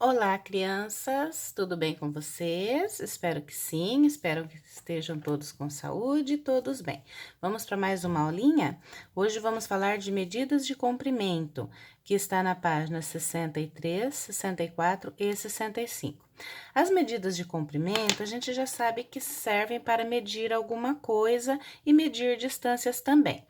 Olá, crianças, tudo bem com vocês? Espero que sim, espero que estejam todos com saúde, todos bem. Vamos para mais uma aulinha? Hoje vamos falar de medidas de comprimento, que está na página 63, 64 e 65. As medidas de comprimento, a gente já sabe que servem para medir alguma coisa e medir distâncias também.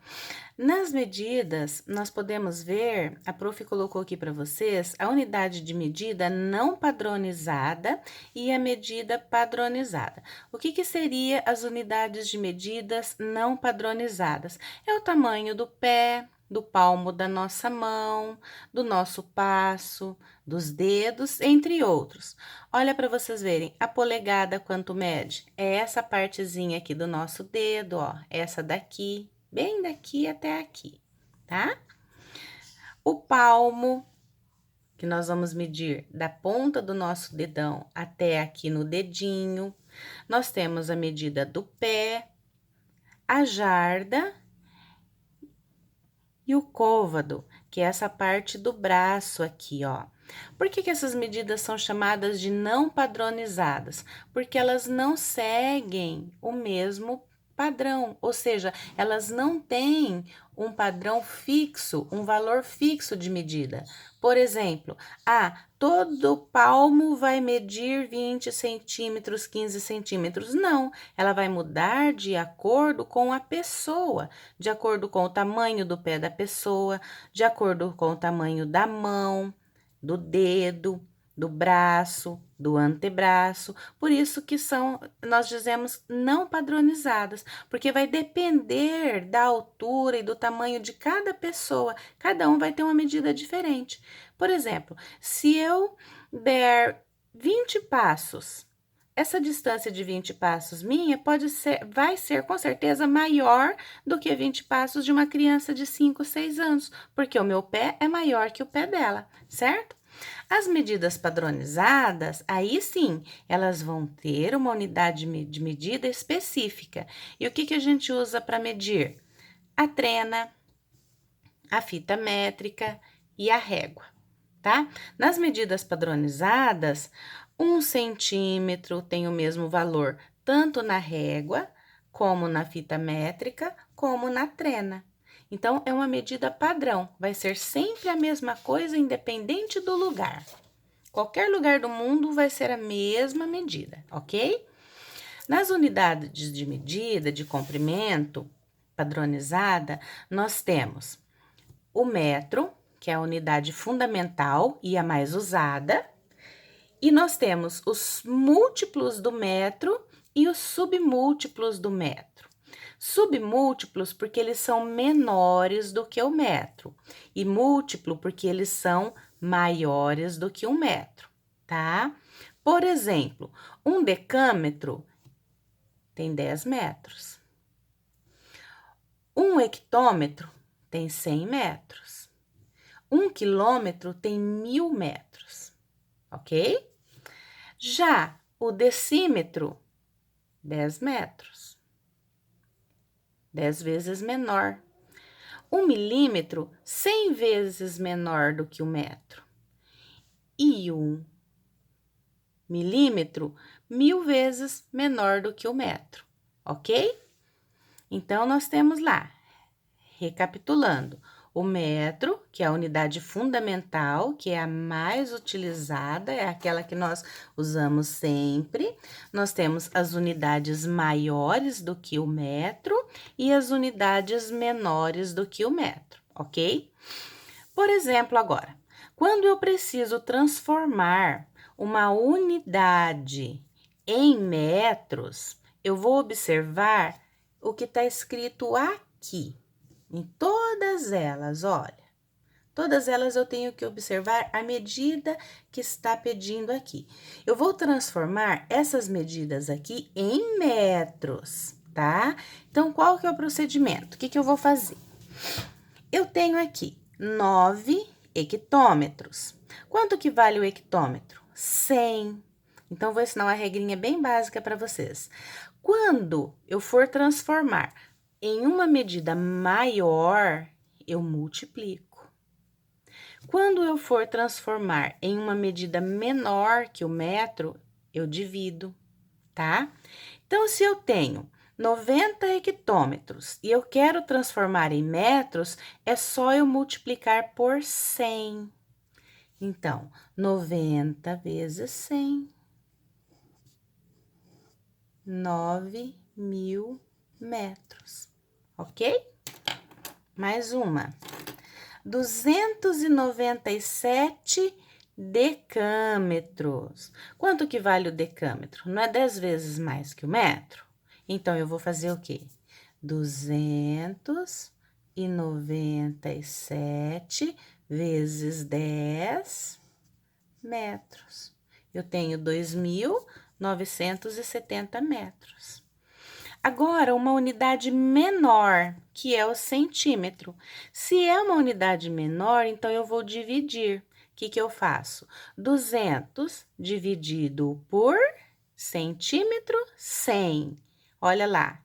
Nas medidas, nós podemos ver, a prof colocou aqui para vocês, a unidade de medida não padronizada e a medida padronizada. O que seria as unidades de medidas não padronizadas? É o tamanho do pé, do palmo da nossa mão, do nosso passo, dos dedos, entre outros. Olha para vocês verem, a polegada quanto mede? É essa partezinha aqui do nosso dedo, ó, essa daqui, bem daqui até aqui, tá? O palmo, que nós vamos medir da ponta do nosso dedão até aqui no dedinho. Nós temos a medida do pé, a jarda e o côvado, que é essa parte do braço aqui, ó. Por que essas medidas são chamadas de não padronizadas? Porque elas não seguem o mesmo padrão, ou seja, elas não têm um padrão fixo, um valor fixo de medida. Por exemplo, todo palmo vai medir 20 centímetros, 15 centímetros. Não, ela vai mudar de acordo com a pessoa, de acordo com o tamanho do pé da pessoa, de acordo com o tamanho da mão, do dedo, do braço, do antebraço. Por isso que nós dizemos não padronizadas, porque vai depender da altura e do tamanho de cada pessoa. Cada um vai ter uma medida diferente. Por exemplo, se eu der 20 passos, essa distância de 20 passos minha vai ser com certeza maior do que 20 passos de uma criança de 5, 6 anos, porque o meu pé é maior que o pé dela, certo? As medidas padronizadas, aí sim, elas vão ter uma unidade de medida específica. E o que a gente usa para medir? A trena, a fita métrica e a régua, tá? Nas medidas padronizadas, 1 centímetro tem o mesmo valor tanto na régua, como na fita métrica, como na trena. Então, é uma medida padrão, vai ser sempre a mesma coisa, independente do lugar. Qualquer lugar do mundo vai ser a mesma medida, ok? Nas unidades de medida de comprimento padronizada, nós temos o metro, que é a unidade fundamental e a mais usada, e nós temos os múltiplos do metro e os submúltiplos do metro. Submúltiplos porque eles são menores do que o metro, e múltiplo porque eles são maiores do que 1 metro, tá? Por exemplo, 1 decâmetro tem 10 metros. 1 hectômetro tem 100 metros. 1 quilômetro tem 1000 metros, ok? Já o decímetro, 10 metros. 10 vezes menor. 1 milímetro, 100 vezes menor do que 1 metro. E 1 milímetro, 1000 vezes menor do que 1 metro, ok? Então, nós temos lá, recapitulando, o metro, que é a unidade fundamental, que é a mais utilizada, é aquela que nós usamos sempre. Nós temos as unidades maiores do que o metro e as unidades menores do que o metro, ok? Por exemplo, agora, quando eu preciso transformar uma unidade em metros, eu vou observar o que está escrito aqui. Em todas elas, olha, todas elas eu tenho que observar a medida que está pedindo aqui. Eu vou transformar essas medidas aqui em metros, tá? Então, qual que é o procedimento? O que eu vou fazer? Eu tenho aqui 9 hectômetros. Quanto que vale o hectômetro? 100. Então, vou ensinar uma regrinha bem básica para vocês. Quando eu for transformar em uma medida maior, eu multiplico. Quando eu for transformar em uma medida menor que o metro, eu divido, tá? Então, se eu tenho 90 hectômetros e eu quero transformar em metros, é só eu multiplicar por 100. Então, 90 vezes 100, 9.000 metros, ok? Mais uma. 297 decâmetros. Quanto que vale o decâmetro? Não é 10 vezes mais que o metro? Então, eu vou fazer o quê? 297 vezes 10 metros. Eu tenho 2.970 metros. Agora, uma unidade menor, que é o centímetro. Se é uma unidade menor, então eu vou dividir. O que eu faço? 200 dividido por centímetro, 100. Olha lá,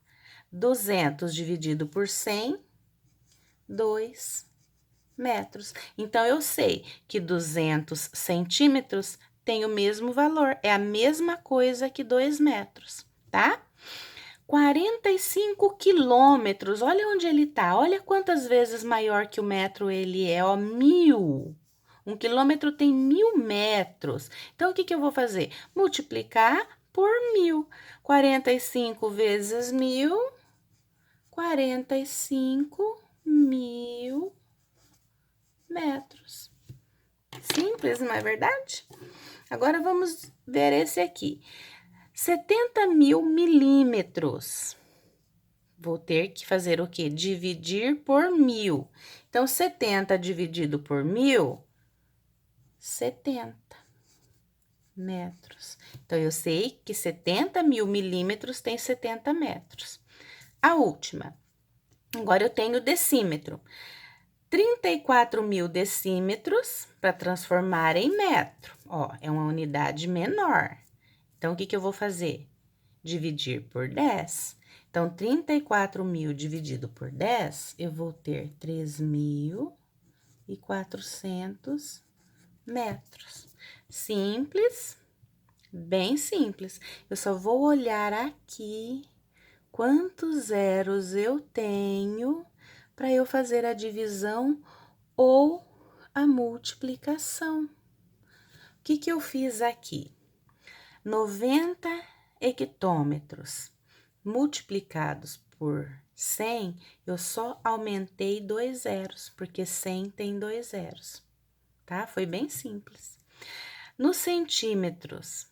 200 dividido por 100, 2 metros. Então, eu sei que 200 centímetros tem o mesmo valor, é a mesma coisa que 2 metros, tá? 45 quilômetros, olha onde ele tá, olha quantas vezes maior que o metro ele é, ó, 1.000. Um quilômetro tem 1.000 metros. Então, o que eu vou fazer? Multiplicar por 1.000. 45 vezes 1.000, 45.000 metros. Simples, não é verdade? Agora, vamos ver esse aqui. 70.000 milímetros. Vou ter que fazer o quê? Dividir por 1.000. Então, 70 dividido por 1.000, 70 metros. Então, eu sei que 70.000 milímetros tem 70 metros. A última. Agora, eu tenho decímetro. 34.000 decímetros para transformar em metro. Ó, é uma unidade menor. Então, o que eu vou fazer? Dividir por 10. Então, 34.000 dividido por 10, eu vou ter 3.400 metros. Simples, bem simples. Eu só vou olhar aqui quantos zeros eu tenho para eu fazer a divisão ou a multiplicação. O que eu fiz aqui? 90 hectômetros multiplicados por 100, eu só aumentei 2 zeros, porque 100 tem 2 zeros, tá? Foi bem simples. Nos centímetros,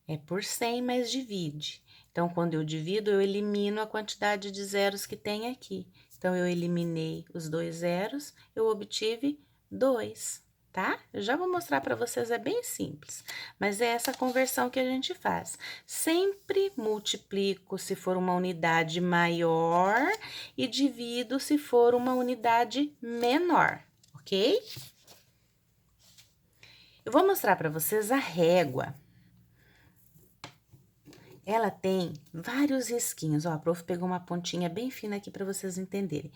é por 100, mas divide. Então, quando eu divido, eu elimino a quantidade de zeros que tem aqui. Então, eu eliminei os 2 zeros, eu obtive 2, tá? Eu já vou mostrar para vocês, é bem simples, mas é essa conversão que a gente faz. Sempre multiplico se for uma unidade maior e divido se for uma unidade menor, ok? Eu vou mostrar para vocês a régua. Ela tem vários risquinhos, ó, a prof pegou uma pontinha bem fina aqui para vocês entenderem.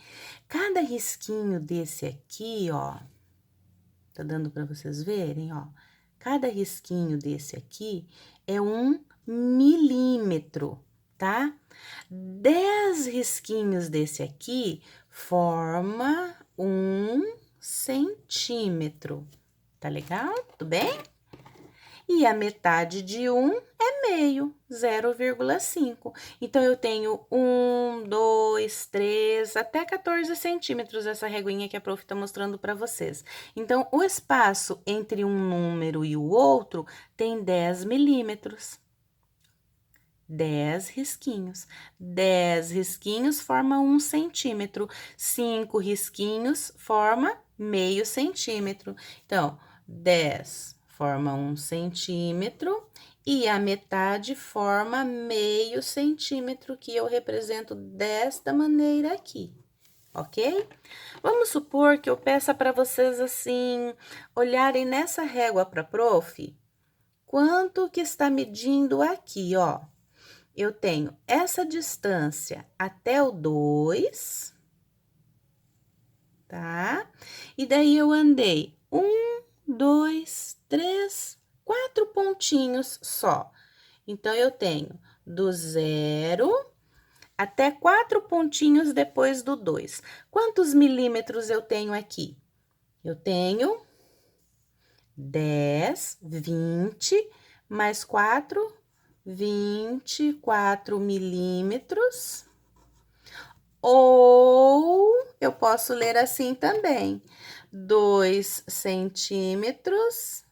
Cada risquinho desse aqui, ó, tá dando para vocês verem, ó. Cada risquinho desse aqui é 1 milímetro, tá? 10 risquinhos desse aqui forma 1 centímetro. Tá legal? Tudo bem? E a metade de 1 é meio, 0,5. Então, eu tenho 1, 2, 3, até 14 centímetros essa reguinha que a prof tá mostrando para vocês. Então, o espaço entre um número e o outro tem 10 milímetros. 10 risquinhos. 10 risquinhos forma 1 centímetro. 5 risquinhos forma meio centímetro. Então, 10 forma 1 centímetro e a metade forma meio centímetro, que eu represento desta maneira aqui, ok? Vamos supor que eu peça para vocês, assim, olharem nessa régua para prof, quanto que está medindo aqui, ó. Eu tenho essa distância até o 2 tá? E daí eu andei 1, 2, 3, 4 pontinhos só. Então, eu tenho do 0 até 4 pontinhos depois do 2. Quantos milímetros eu tenho aqui? Eu tenho 10, 20, mais 4, 24 milímetros. Ou eu posso ler assim também: 2 centímetros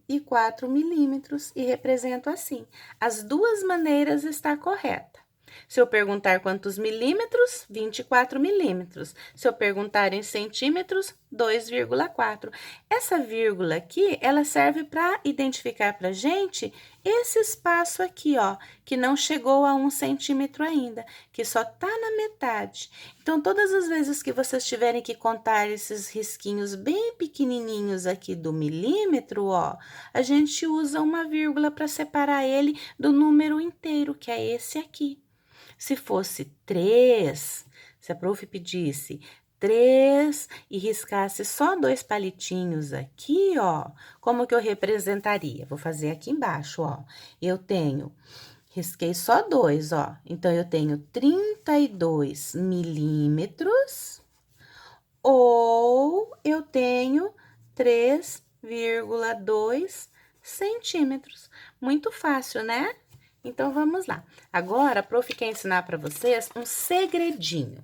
e 4 milímetros, e represento assim. As duas maneiras está correta. Se eu perguntar quantos milímetros, 24 milímetros. Se eu perguntar em centímetros, 2,4. Essa vírgula aqui, ela serve para identificar para gente esse espaço aqui, ó, que não chegou a 1 centímetro ainda, que só tá na metade. Então, todas as vezes que vocês tiverem que contar esses risquinhos bem pequenininhos aqui do milímetro, ó, a gente usa uma vírgula para separar ele do número inteiro, que é esse aqui. Se fosse 3, se a prof pedisse 3 e riscasse só 2 palitinhos aqui, ó, como que eu representaria? Vou fazer aqui embaixo, ó. Eu tenho, risquei só 2, ó. Então, eu tenho 32 milímetros, ou eu tenho 3,2 centímetros. Muito fácil, né? Então, vamos lá. Agora, a prof quer ensinar para vocês um segredinho.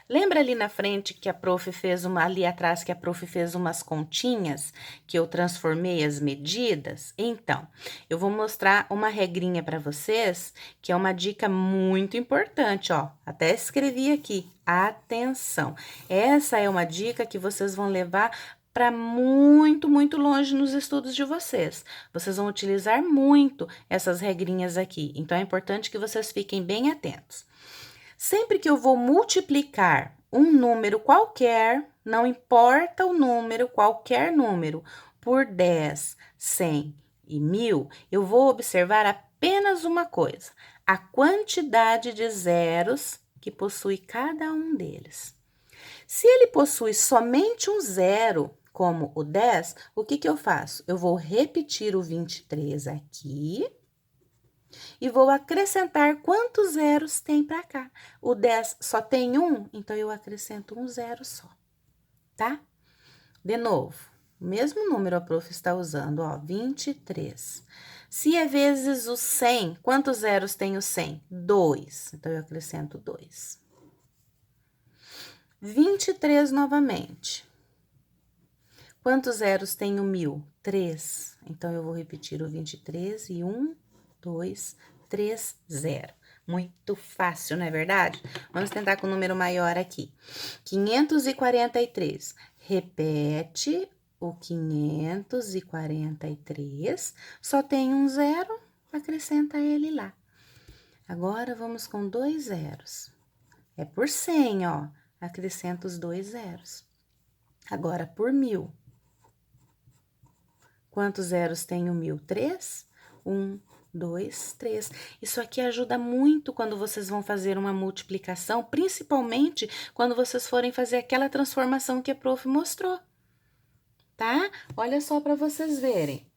Lembra ali na frente que a prof fez ali atrás que a prof fez umas continhas, que eu transformei as medidas? Então, eu vou mostrar uma regrinha para vocês, que é uma dica muito importante, ó. Até escrevi aqui, atenção. Essa é uma dica que vocês vão levar para muito, muito longe nos estudos de vocês. Vocês vão utilizar muito essas regrinhas aqui, então é importante que vocês fiquem bem atentos. Sempre que eu vou multiplicar um número qualquer, não importa o número, qualquer número, por 10, 100 e 1000, eu vou observar apenas uma coisa: a quantidade de zeros que possui cada um deles. Se ele possui somente um zero, como o 10, o que eu faço? Eu vou repetir o 23 aqui e vou acrescentar quantos zeros tem para cá. O 10 só tem um, então eu acrescento um zero só, tá? De novo, o mesmo número a prof está usando, ó, 23. Se é vezes o 100, quantos zeros tem o 100? 2, então eu acrescento 2. 23 novamente. Quantos zeros tem o 1000? 3. Então, eu vou repetir o 23 e 1, 2, 3, 0. Muito fácil, não é verdade? Vamos tentar com um número maior aqui. 543. Repete o 543. Só tem um zero, acrescenta ele lá. Agora, vamos com 2 zeros. É por 100, ó. Acrescenta os 2 zeros. Agora, por 1000. Quantos zeros tem o 1000? 3? 1, 2, 3. Isso aqui ajuda muito quando vocês vão fazer uma multiplicação, principalmente quando vocês forem fazer aquela transformação que a prof mostrou, tá? Olha só para vocês verem.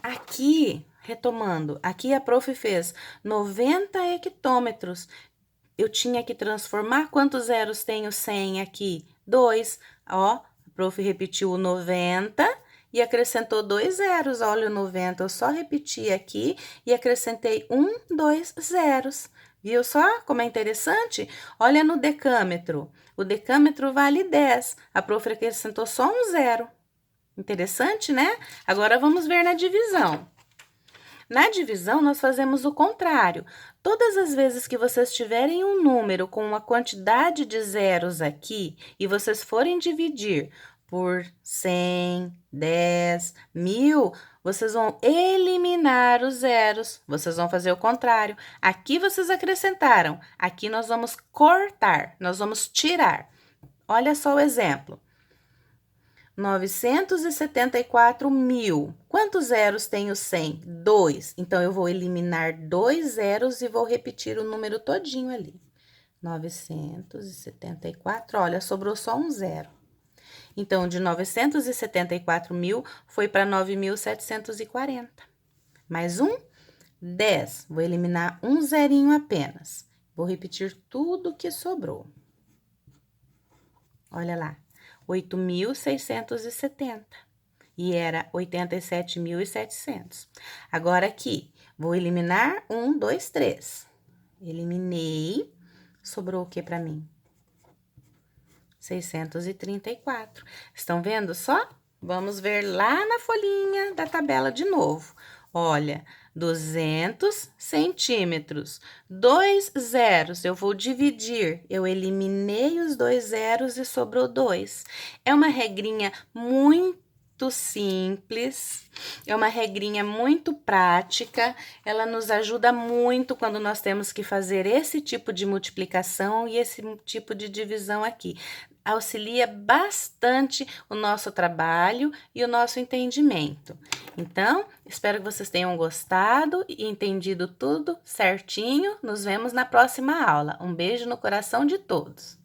Aqui, retomando, aqui a prof fez 90 hectômetros. Eu tinha que transformar, quantos zeros tem o 100 aqui? 2, ó, a prof repetiu o 90 e acrescentou 2 zeros, olha o 90, eu só repeti aqui e acrescentei 1, 2 zeros. Viu só como é interessante? Olha no decâmetro, o decâmetro vale 10, a prof acrescentou só um zero. Interessante, né? Agora, vamos ver na divisão. Na divisão, nós fazemos o contrário. Todas as vezes que vocês tiverem um número com uma quantidade de zeros aqui e vocês forem dividir por 100, 10, 1000, vocês vão eliminar os zeros. Vocês vão fazer o contrário. Aqui vocês acrescentaram, aqui nós vamos cortar, nós vamos tirar. Olha só o exemplo. 974.000. Quantos zeros tem o 100? 2. Então, eu vou eliminar 2 zeros e vou repetir o número todinho ali. 974, olha, sobrou só um zero. Então, de 974.000 foi para 9.740. Mais um, 10. Vou eliminar um zerinho apenas. Vou repetir tudo que sobrou. Olha lá, 8.670. E era 87.700. Agora aqui, vou eliminar 1, 2, 3. Eliminei. Sobrou o que para mim? 634. Estão vendo só? Vamos ver lá na folhinha da tabela de novo. Olha, 200 centímetros. 2 zeros, eu vou dividir. Eu eliminei os 2 zeros e sobrou 2. É uma regrinha muito simples, é uma regrinha muito prática, ela nos ajuda muito quando nós temos que fazer esse tipo de multiplicação e esse tipo de divisão aqui. Auxilia bastante o nosso trabalho e o nosso entendimento. Então, espero que vocês tenham gostado e entendido tudo certinho. Nos vemos na próxima aula. Um beijo no coração de todos.